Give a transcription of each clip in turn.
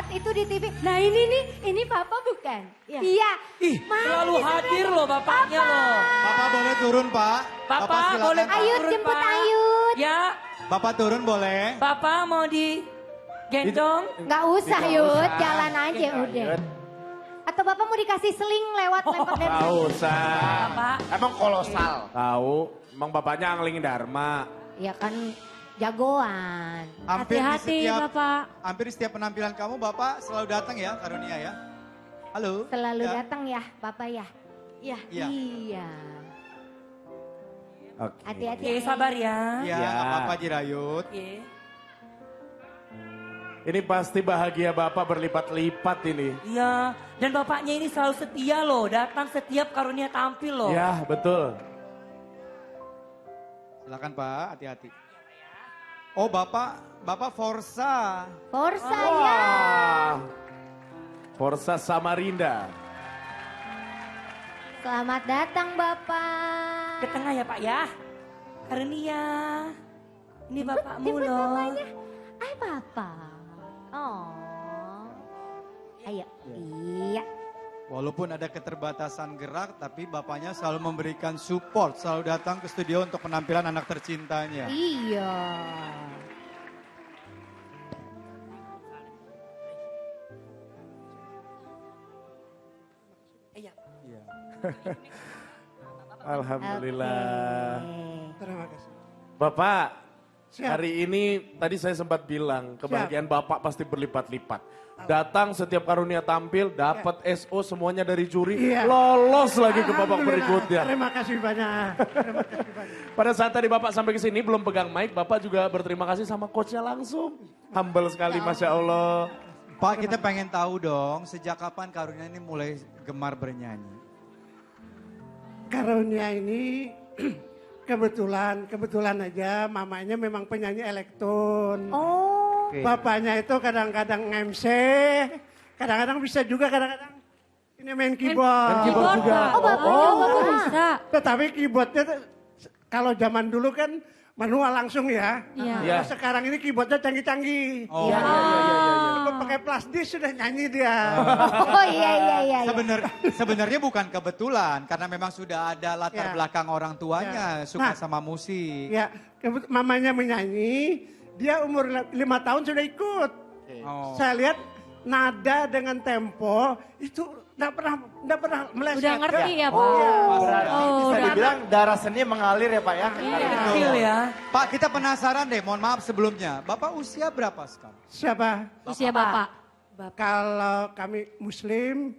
lihat itu di TV. Nah ini nih, ini Papa bukan? Iya. Ih, selalu hadir loh bapaknya loh. Bapak boleh turun, Pak. Bapak silakan. boleh Ayut, turun, jemput Pak. Ayut. Ya, Bapak turun boleh. Bapak mau digendong? Nggak usah Yud, jalan aja udah. Atau Bapak mau dikasih seling lewat lempar dari Tahu usah. Bapak. Emang kolosal. Tahu. Emang bapaknya angling Dharma. Ya kan jagoan. Hati-hati Bapak. Hampir di setiap penampilan kamu Bapak selalu datang ya Karunia ya. Halo. Selalu Ya. datang ya Bapak ya. Iya. Iya. Iya. Oke. Hati-hati. Oke, sabar ya. Iya, Ya. nggak apa-apa Jirayut. Oke. Ini pasti bahagia bapak berlipat-lipat ini. Iya, dan bapaknya ini selalu setia loh, datang setiap Karunia tampil loh. Ya betul. Silakan Pak, hati-hati. Oh Bapak Forza. Forza ya. Wah. Forza Samarinda. Selamat datang Bapak. Ke tengah ya Pak ya. Karunia, ini bapakmu Jemput loh. mamanya. Ay Bapak. Oh. Ayo. Iya. Walaupun ada keterbatasan gerak, tapi bapaknya selalu memberikan support, selalu datang ke studio untuk penampilan anak tercintanya. Iya. Iya. Iya. Alhamdulillah. Oke. Terima kasih. Bapak, Siap. hari ini tadi saya sempat bilang kebahagiaan bapak pasti berlipat-lipat. Datang setiap Karunia tampil, dapat SO semuanya dari juri, Iya. lolos lagi ke babak Alhamdulillah. berikutnya. Terima kasih banyak. Terima kasih banyak. Pada saat tadi bapak sampai ke sini belum pegang mic, bapak juga berterima kasih sama coachnya langsung. Humble sekali, masya Allah. Pak kita pengen tahu dong, sejak kapan Karunia ini mulai gemar bernyanyi? Karunia ini kebetulan aja mamanya memang penyanyi elektron. Oh. Bapaknya itu kadang-kadang MC, kadang-kadang bisa juga kadang-kadang ini main keyboard. keyboard juga. Oh Bapak Bapak bisa. Tetapi keyboardnya tuh, kalau zaman dulu kan manual langsung ya. Iya. Iya. Nah, sekarang ini keyboardnya canggih-canggih. Oh, Pakai plastik sudah nyanyi dia. Oh iya. Sebenarnya bukan kebetulan, karena memang sudah ada latar Ya. belakang orang tuanya suka Nah. sama musik. Ya, mamanya menyanyi, dia umur 5 tahun sudah ikut. Oh. Saya lihat nada dengan tempo itu enggak pernah meleset. Udah ngerti ya Pak? Berarti Oh, bisa udah. dibilang darah seni mengalir ya Pak ya. Kecil ya. Pak kita penasaran deh, mohon maaf sebelumnya. Bapak usia berapa sekarang? Siapa? Usia Bapak. Kalau kami Muslim,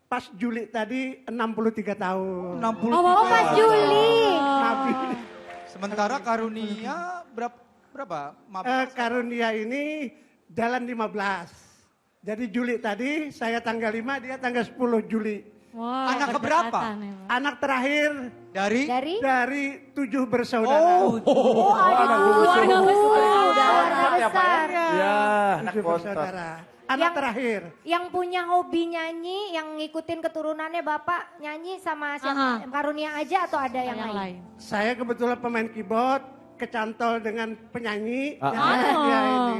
pas Juli tadi 63 tahun. 60. Oh Mas Juli. Nabi. Sementara Karunia berapa? Maaf. Karunia ini jalan 15. Jadi Juli tadi, saya tanggal 5, dia tanggal 10 Juli. Wah, Anak keberapa? berdekatan emang. Anak terakhir Dari? dari 7 bersaudara. Oh ada Keluarga besar. Keluarga ya, Pak, ya? besar. Ya. Anak 7 bontot. bersaudara. Anak terakhir. Yang punya hobi nyanyi, yang ngikutin keturunannya Bapak nyanyi sama siapa? Karunia aja atau ada yang lain? Saya kebetulan pemain keyboard, kecantol dengan penyanyi. Ah. Dan dia ini.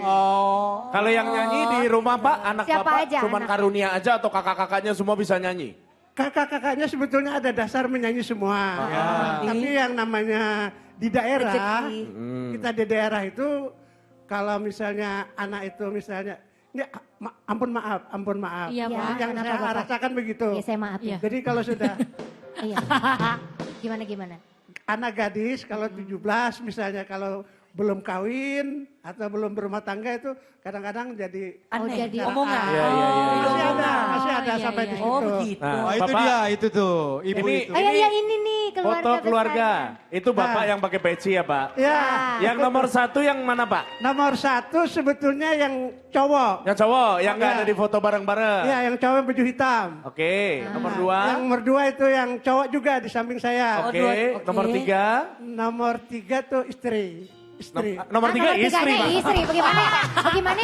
Kalau yang nyanyi di rumah Pak, anak Siapa bapak aja, cuman anak? Karunia aja atau kakak-kakaknya semua bisa nyanyi? Kakak-kakaknya sebetulnya ada dasar menyanyi semua. Tapi yang namanya di daerah, Rezeki. kita di daerah itu kalau misalnya anak itu misalnya, ini ampun maaf. Iya, Pak. Yang Kenapa, saya Bapak? rasakan begitu. Iya saya maaf ya. Jadi kalau sudah Iya. Gimana? anak gadis kalau 17 misalnya kalau belum kawin atau belum berumah tangga itu kadang-kadang jadi Oh jadi Omongan. Iya, iya, iya. masih ada iya, sampai iya. di Oh situ. begitu. Nah, Oh itu Bapak, dia, itu tuh. Ibu Ini- itu. Oh ya ini nih keluarga foto keluarga. besarnya. Itu bapak yang pakai peci ya Pak? Ya, Yang nomor 1 yang mana Pak? nomor 1 sebetulnya yang cowok. Yang cowok, yang nggak Ya. ada di foto bareng-bareng. Ya, yang cowok baju hitam. Oke, nomor 2. Yang nomor 2 itu yang cowok juga di samping saya. Oke, Oke. nomor 3. Nomor 3 tuh istri. Nomor 3 istri Pak. Istri, bagaimana? Bagaimana?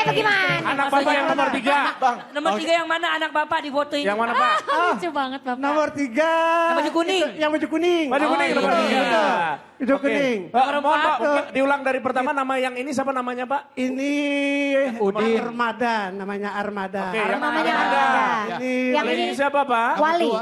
Bagaimana? anak bapak yang nomor 3. Bang, Nomor 3 yang mana anak bapak di foto ini? Yang mana pak? Lucu banget Bapak. Nomor 3. Yang baju kuning. Yang baju kuning. Baju kuning iya, nomor iya. 3. Baju kuning. Mohon pak, diulang dari pertama nama yang ini siapa namanya pak? Ini Udin. Armada, namanya Armada. Oke, yang Namanya ada. Armada. Ini Yang Kalau ini ini siapa pak?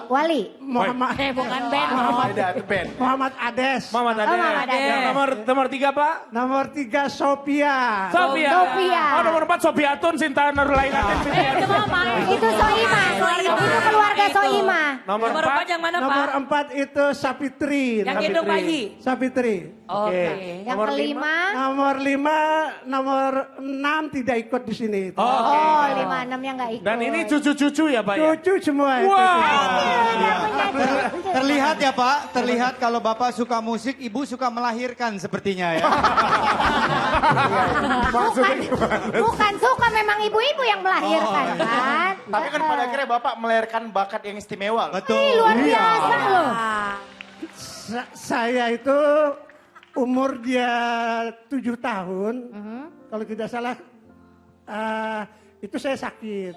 Wali. Muhammad Bukan Ben. beda tuh Ben. Muhammad Ades. Muhammad Ade. Muhammad Ade. Yang nomor 3 pak? Nomor 3 Sophia. Sophia. Sophia. Oh nomor 4 Sofiatun Sinta Nurlainatin. Itu Mama. Itu Soima. Itu keluarga Soima. Nomor Nomor 4 yang mana Nomor pak? 4 itu Sapitri. Yang gendong bayi. Sapitri. Oke. Yang Nomor kelima. Nomor 5, nomor 6 tidak ikut di sini. Oh, oke. Oh, 5, 6 yang nggak ikut. Dan ini cucu-cucu ya pak ya? Cucu semua itu. Wah. Terlihat ya Pak, terlihat kalau Bapak suka musik, Ibu suka melahirkan sepertinya ya. Bukan suka, memang ibu-ibu yang melahirkan kan. Tapi kan pada akhirnya Bapak melahirkan bakat yang istimewa. loh. Betul. Luar biasa loh. Saya itu umur dia 7 tahun. Kalau tidak salah itu saya sakit.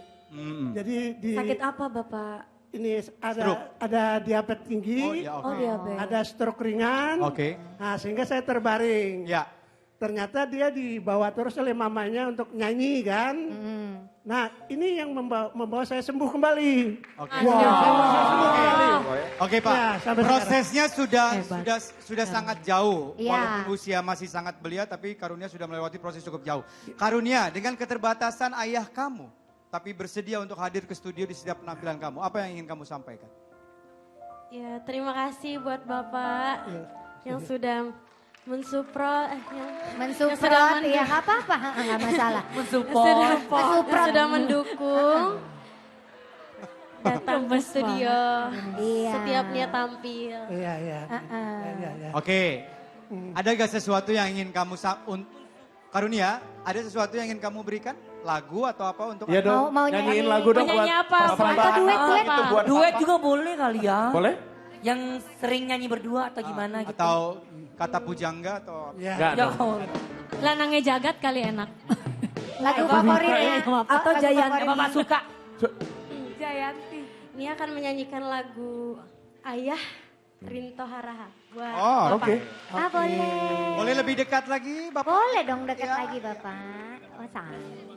Jadi di Sakit apa Bapak? ini Stroke. ada diabetes tinggi, Oh ya oke. Oh diabetes. ada stroke ringan. Oke. Nah, sehingga saya terbaring. Ya. Ternyata dia dibawa terus oleh mamanya untuk nyanyi kan. Nah, ini yang membawa saya sembuh kembali. Oke. Wow. Oke Pak, Ya, sampai prosesnya Hebat. sudah sangat jauh. Iya. Walaupun usia masih sangat belia, tapi Karunia sudah melewati proses cukup jauh. Karunia, dengan keterbatasan ayah kamu, tapi bersedia untuk hadir ke studio di setiap penampilan kamu. Apa yang ingin kamu sampaikan? Ya, terima kasih buat Bapak yang sudah mensupport, yang Mensupport, ya nggak apa-apa, nggak masalah. yang sudah mendukung datang ke studio Iya. setiap niat tampil. Iya, iya. Heeh. Iya, iya. Oke, ada gak sesuatu yang ingin kamu Karunia, ada sesuatu yang ingin kamu berikan? Lagu atau apa untuk Iya dong, Mau nyanyiin nyanyi. lagu dong Mau buat nyanyi apa? Bapak. Atau duet. Itu buat Duet Bapak. juga boleh kali ya. Boleh? Yang sering nyanyi berdua atau gimana gitu. atau kata pujangga atau Iya. Enggak Ya, dong. Lanangnya jagat kali enak. Lagu favoritnya. Atau Lagu Jayan. favorit. yang Bapak suka. Jayanti. Ini akan menyanyikan lagu Ayah Rinto Haraha buat Oh, Bapak. Oke. Ah boleh. boleh lebih dekat lagi Bapak? Boleh dong dekat Ya. lagi Bapak. Oh sayang.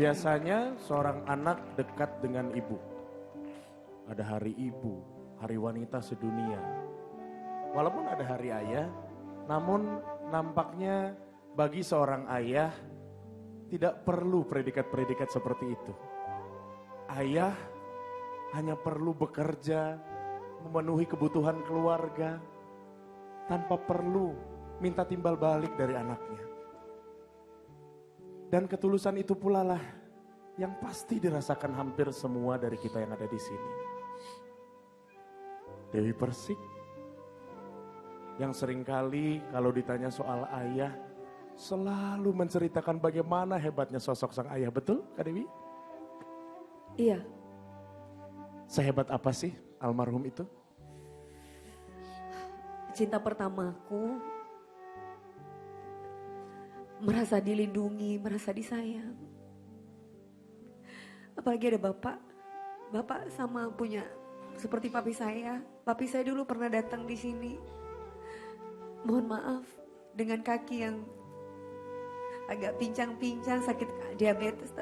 Biasanya seorang anak dekat dengan ibu. Ada hari ibu, hari wanita sedunia. Walaupun ada hari ayah, namun nampaknya bagi seorang ayah tidak perlu predikat-predikat seperti itu. Ayah hanya perlu bekerja, memenuhi kebutuhan keluarga, tanpa perlu minta timbal balik dari anaknya. Dan ketulusan itu pula lah yang pasti dirasakan hampir semua dari kita yang ada di sini. Dewi Persik, yang seringkali kalau ditanya soal ayah, selalu menceritakan bagaimana hebatnya sosok sang ayah. Betul Kak Dewi? Iya. Sehebat apa sih almarhum itu? Cinta pertamaku, merasa dilindungi, merasa disayang. Apalagi ada bapak. Bapak sama punya seperti papi saya. Papi saya dulu pernah datang di sini. Mohon maaf dengan kaki yang agak pincang-pincang, sakit diabetes.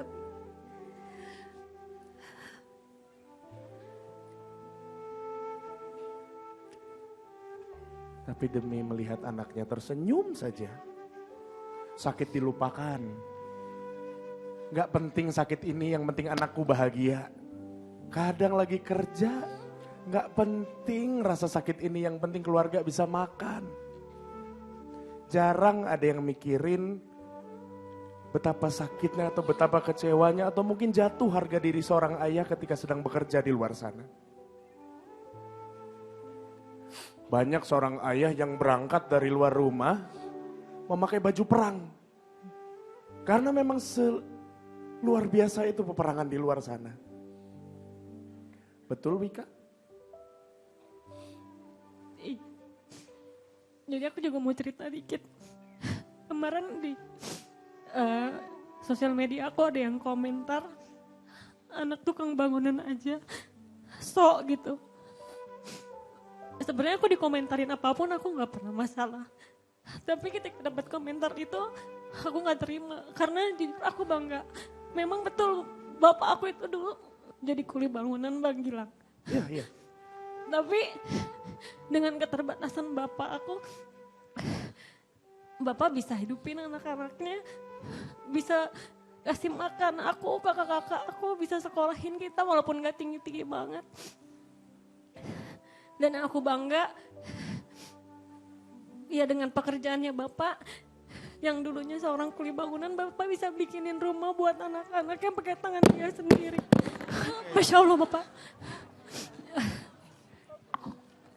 Tapi demi melihat anaknya tersenyum saja, sakit dilupakan. Gak penting sakit ini, yang penting anakku bahagia. Kadang lagi kerja, gak penting rasa sakit ini, yang penting keluarga bisa makan. Jarang ada yang mikirin betapa sakitnya atau betapa kecewanya atau mungkin jatuh harga diri seorang ayah ketika sedang bekerja di luar sana. Banyak seorang ayah yang berangkat dari luar rumah memakai baju perang. Karena memang luar biasa itu peperangan di luar sana. Betul Wika? Jadi aku juga mau cerita dikit. Kemarin di sosial media aku ada yang komentar, anak tukang bangunan aja, sok gitu. Sebenarnya aku dikomentarin apapun aku nggak pernah masalah. Tapi ketika dapat komentar itu aku nggak terima, karena jujur aku bangga. Memang betul bapak aku itu dulu jadi kuli bangunan Bang Gilang. Iya, iya. Tapi dengan keterbatasan bapak aku, bapak bisa hidupin anak-anaknya, bisa kasih makan aku, kakak-kakak aku, bisa sekolahin kita walaupun gak tinggi-tinggi banget. Dan aku bangga ya dengan pekerjaannya bapak, yang dulunya seorang kuli bangunan, bapak bisa bikinin rumah buat anak-anaknya pakai tangan dia sendiri. Masya Allah bapak.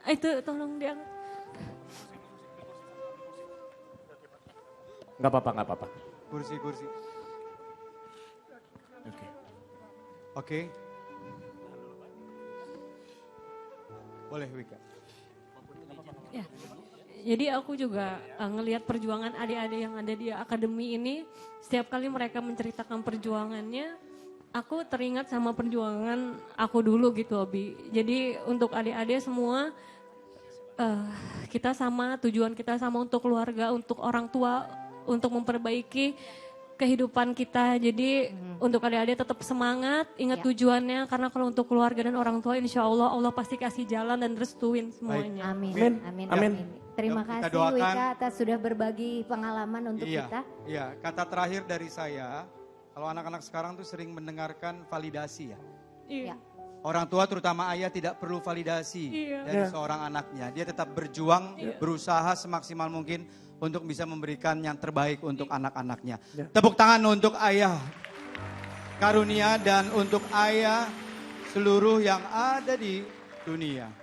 Itu tolong dia. Gak apa-apa, gak apa-apa. Kursi. Oke. Oke. Boleh Wika. Ya. Jadi aku juga ngelihat perjuangan adik-adik yang ada di akademi ini. Setiap kali mereka menceritakan perjuangannya, aku teringat sama perjuangan aku dulu gitu Obi. Jadi untuk adik-adik semua, kita sama, tujuan kita sama untuk keluarga, untuk orang tua, untuk memperbaiki kehidupan kita. Jadi untuk adik-adik tetap semangat, ingat tujuannya, karena kalau untuk keluarga dan orang tua insya Allah, Allah pasti kasih jalan dan restuin semuanya. Amin. Terima Yuk, kita kasih doakan. Wika atas sudah berbagi pengalaman untuk kita. Iya, kata terakhir dari saya, kalau anak-anak sekarang tuh sering mendengarkan validasi ya. Iya. Orang tua terutama ayah tidak perlu validasi dari seorang anaknya. Dia tetap berjuang, berusaha semaksimal mungkin untuk bisa memberikan yang terbaik untuk anak-anaknya. Tepuk tangan untuk ayah Karunia dan untuk ayah seluruh yang ada di dunia.